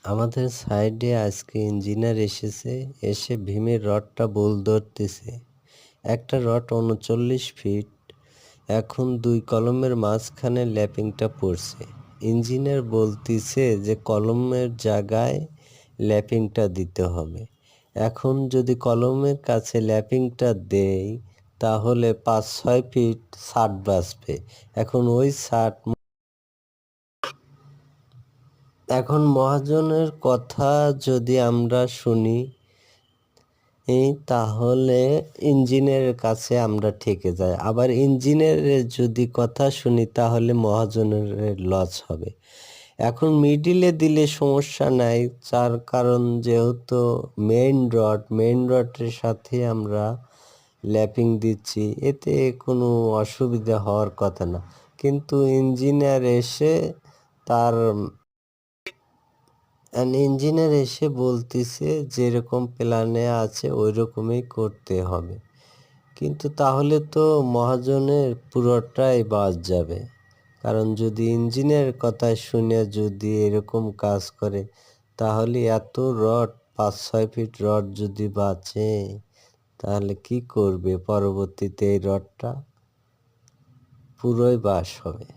আমাদের সাইডে আজকে ইঞ্জিনিয়ার এসেছে, এসে ভীমের রডটা বোল ধরতেছে। একটা রড ৩৯ ফিট। এখন ২ কলমের মাঝখানে ল্যাপিংটা পড়ছে। ইঞ্জিনিয়ার বলতিছে যে কলমের জায়গায় ল্যাপিংটা দিতে হবে। এখন যদি কলমের কাছে ল্যাপিংটা দেই তাহলে ৫-৬ ফিট ছাদ বাঁচবে। এখন ওই ছাদ এখন মহাজনের কথা যদি আমরা শুনি তাহলে ইঞ্জিনিয়ারের কাছে আমরা ঠকে যাই। আবার ইঞ্জিনিয়ারের যদি কথা শুনি তাহলে মহাজনের লস হবে। এখন মিডিলে দিলে সমস্যা নাই, তার কারণ যেহেতু মেইন রডের সাথে আমরা ল্যাপিং দিচ্ছি, এতে কোনো অসুবিধা হওয়ার কথা না। কিন্তু ইঞ্জিনিয়ার এসে তার ইঞ্জিনিয়ার এসে বলতেছে যেরকম প্ল্যানে আছে ওই রকমই করতে হবে। কিন্তু তাহলে তো মহাজনের পুরোটাই বাদ যাবে। কারণ যদি ইঞ্জিনিয়ারের কথা শুনে যদি এরকম কাজ করে তাহলে এত রড ৫-৬ ফিট রড যদি বাঁচে তাহলে কি করবে পরবর্তীতে? এই রডটা পুরোই বাস হবে।